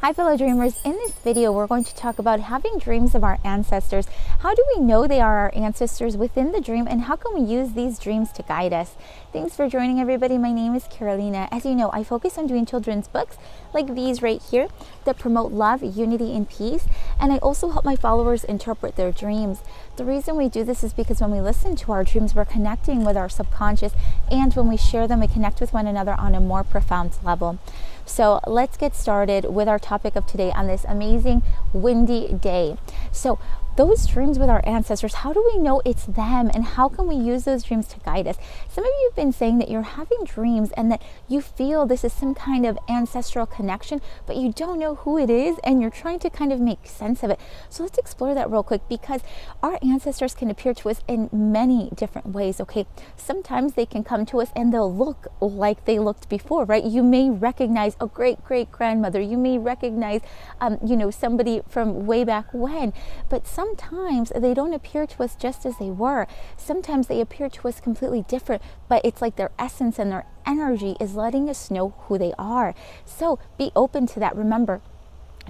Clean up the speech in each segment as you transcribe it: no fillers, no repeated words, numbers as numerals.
Hi fellow dreamers, in this video we're going to talk about having dreams of our ancestors. How do we know they are our ancestors within the dream, and how can we use these dreams to guide us? Thanks for joining everybody. My name is Carolina. As you know, I focus on doing children's books like these right here that promote love, unity, and peace, and I also help my followers interpret their dreams. The reason we do this is because when we listen to our dreams, we're connecting with our subconscious, and when we share them, we connect with one another on a more profound level. So let's get started with our topic of today on this amazing windy day. So those dreams with our ancestors, how do we know it's them, and how can we use those dreams to guide us? Some of you have been saying that you're having dreams and that you feel this is some kind of ancestral connection, but you don't know who it is and you're trying to kind of make sense of it. So let's explore that real quick, because our ancestors can appear to us in many different ways, okay? Sometimes they can come to us and they'll look like they looked before, right? You may recognize a great-great-grandmother. You may recognize, somebody from way back when, but sometimes they don't appear to us just as they were. Sometimes they appear to us completely different, but it's like their essence and their energy is letting us know who they are. So be open to that. Remember,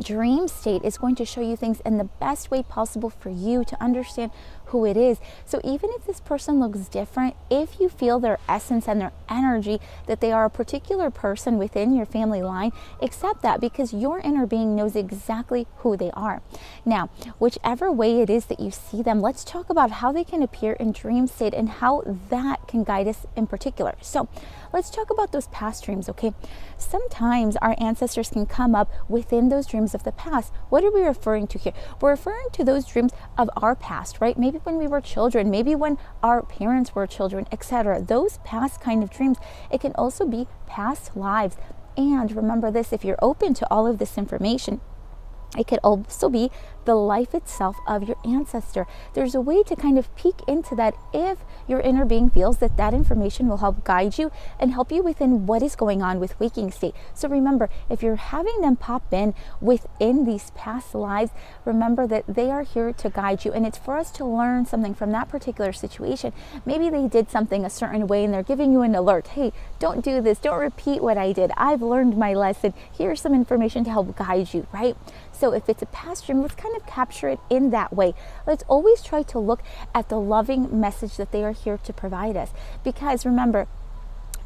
dream state is going to show you things in the best way possible for you to understand who it is. So even if this person looks different, if you feel their essence and their energy, that they are a particular person within your family line, accept that, because your inner being knows exactly who they are. Now, whichever way it is that you see them, let's talk about how they can appear in dream state and how that can guide us in particular. So let's talk about those past dreams, okay? Sometimes our ancestors can come up within those dreams of the past. What are we referring to here? We're referring to those dreams of our past, right? Maybe when we were children, maybe when our parents were children, etc. Those past kind of dreams. It can also be past lives. And remember this, if you're open to all of this information, it could also be the life itself of your ancestor. There's a way to kind of peek into that if your inner being feels that that information will help guide you and help you within what is going on with waking state. So remember, if you're having them pop in within these past lives, remember that they are here to guide you, and it's for us to learn something from that particular situation. Maybe they did something a certain way and they're giving you an alert. Hey, don't do this. Don't repeat what I did. I've learned my lesson. Here's some information to help guide you, right? So if it's a past dream, let's kind of capture it in that way. Let's always try to look at the loving message that they are here to provide us. Because remember,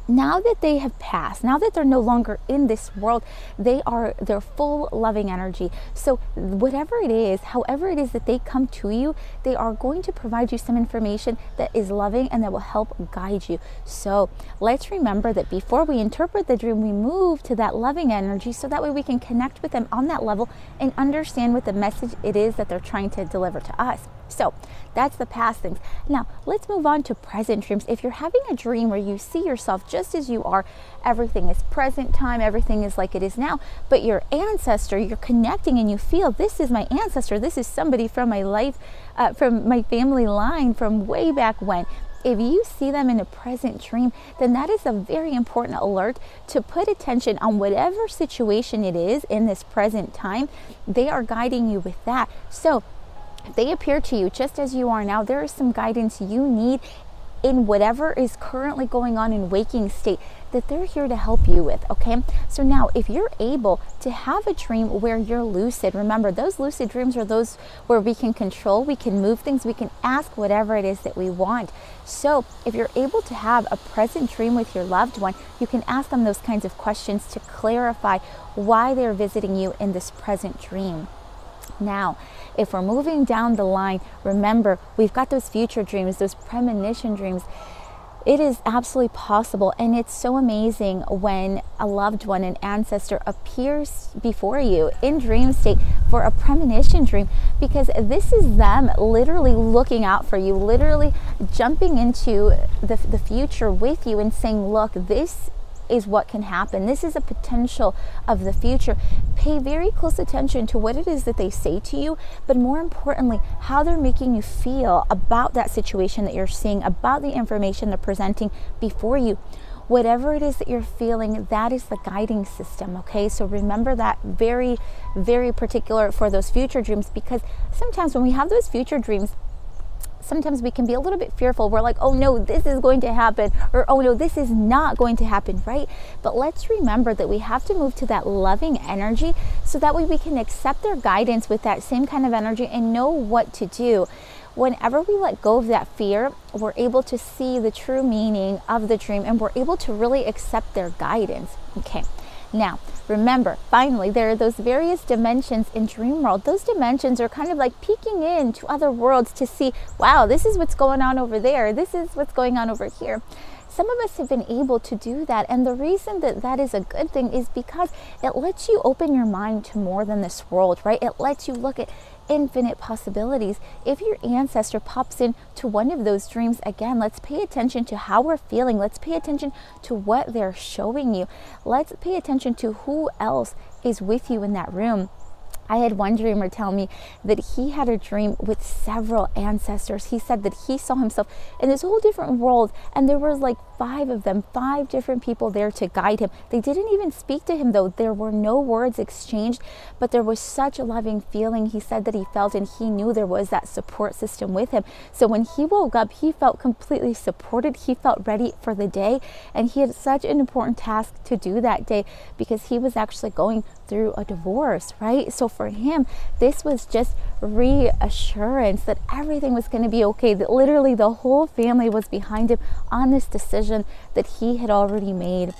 now that they have passed, now that they're no longer in this world, they are their full loving energy. So whatever it is, however it is that they come to you, they are going to provide you some information that is loving and that will help guide you. So let's remember that before we interpret the dream, we move to that loving energy, so that way we can connect with them on that level and understand what the message it is that they're trying to deliver to us. So that's the past things. Now let's move on to present dreams. If you're having a dream where you see yourself just as you are, everything is present time, everything is like it is now, but your ancestor, you're connecting and you feel, this is my ancestor, this is somebody from my life, from my family line from way back when. If you see them in a present dream, then that is a very important alert to put attention on whatever situation it is in this present time. They are guiding you with that. So if they appear to you just as you are now, there is some guidance you need in whatever is currently going on in waking state that they're here to help you with, okay? So now if you're able to have a dream where you're lucid, remember those lucid dreams are those where we can control, we can move things, we can ask whatever it is that we want. So if you're able to have a present dream with your loved one, you can ask them those kinds of questions to clarify why they're visiting you in this present dream. Now, if we're moving down the line, remember, we've got those future dreams, those premonition dreams. It is absolutely possible, and it's so amazing when a loved one, an ancestor, appears before you in dream state for a premonition dream, because this is them literally looking out for you, literally jumping into the future with you and saying, look, this is what can happen. This is a potential of the future. Pay very close attention to what it is that they say to you, but more importantly, how they're making you feel about that situation that you're seeing, about the information they're presenting before you. Whatever it is that you're feeling, that is the guiding system, okay? So remember that very, very particular for those future dreams, because sometimes when we have those future dreams, sometimes we can be a little bit fearful. We're like, oh no, this is going to happen, or oh no, this is not going to happen, right? But let's remember that we have to move to that loving energy so that way we can accept their guidance with that same kind of energy and know what to do. Whenever we let go of that fear, we're able to see the true meaning of the dream, and we're able to really accept their guidance. Okay. Now, remember, finally, there are those various dimensions in dream world. Those dimensions are kind of like peeking into other worlds to see, wow, this is what's going on over there. This is what's going on over here. Some of us have been able to do that, and the reason that that is a good thing is because it lets you open your mind to more than this world, right? It lets you look at infinite possibilities. If your ancestor pops into one of those dreams, again, let's pay attention to how we're feeling. Let's pay attention to what they're showing you. Let's pay attention to who else is with you in that room. I had one dreamer tell me that he had a dream with several ancestors. He said that he saw himself in this whole different world, and there was like 5 of them, 5 different people there to guide him. They didn't even speak to him though. There were no words exchanged, but there was such a loving feeling he said that he felt, and he knew there was that support system with him. So when he woke up, he felt completely supported. He felt ready for the day, and he had such an important task to do that day because he was actually going through a divorce, right? So for him, this was just reassurance that everything was going to be okay, that literally the whole family was behind him on this decision that he had already made.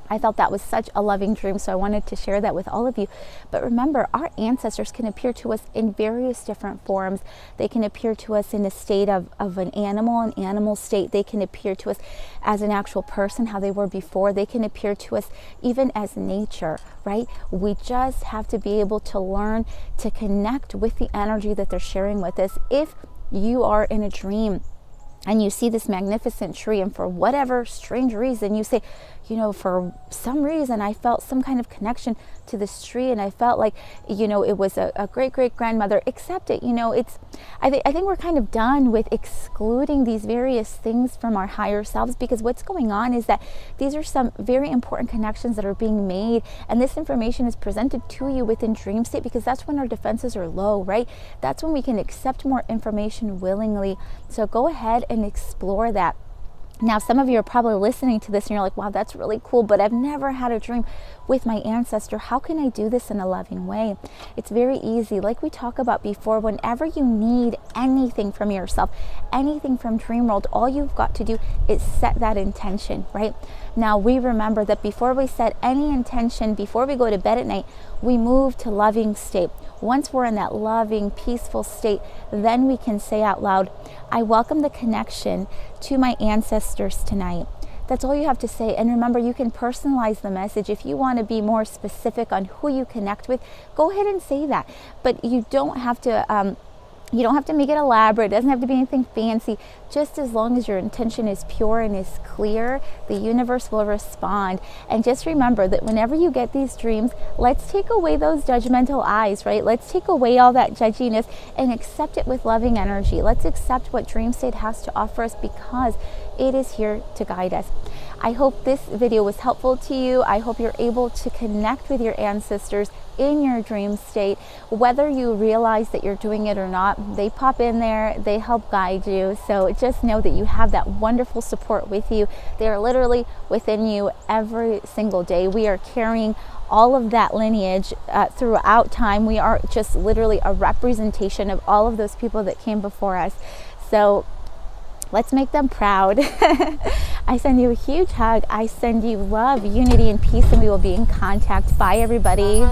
I felt that was such a loving dream, so I wanted to share that with all of you. But remember, our ancestors can appear to us in various different forms. They can appear to us in a state of an animal state. They can appear to us as an actual person, how they were before. They can appear to us even as nature, right? We just have to be able to learn to connect with the energy that they're sharing with us. If you are in a dream and you see this magnificent tree, and for whatever strange reason you say, you know, for some reason I felt some kind of connection to this tree, and I felt like, you know, it was a great-great-grandmother, accept it. You know, I think we're kind of done with excluding these various things from our higher selves, because what's going on is that these are some very important connections that are being made, and this information is presented to you within dream state, because that's when our defenses are low, right? That's when we can accept more information willingly. So go ahead and explore that. Now, some of you are probably listening to this and you're like, wow, that's really cool, but I've never had a dream with my ancestor. How can I do this in a loving way? It's very easy. Like we talked about before, whenever you need anything from yourself, anything from dream world, all you've got to do is set that intention, right? Now, we remember that before we set any intention, before we go to bed at night, we move to loving state. Once we're in that loving, peaceful state, then we can say out loud, I welcome the connection to my ancestors tonight. That's all you have to say. And remember, you can personalize the message. If you want to be more specific on who you connect with, go ahead and say that. But you don't have to make it elaborate. It doesn't have to be anything fancy. Just as long as your intention is pure and is clear, the universe will respond. And just remember that whenever you get these dreams, let's take away those judgmental eyes, right? Let's take away all that judginess and accept it with loving energy. Let's accept what dream state has to offer us, because it is here to guide us. I hope this video was helpful to you. I hope you're able to connect with your ancestors in your dream state. Whether you realize that you're doing it or not, they pop in there, they help guide you. So just know that you have that wonderful support with you. They are literally within you every single day. We are carrying all of that lineage throughout time. We are just literally a representation of all of those people that came before us. So let's make them proud. I send you a huge hug. I send you love, unity, and peace, and we will be in contact. Bye, everybody.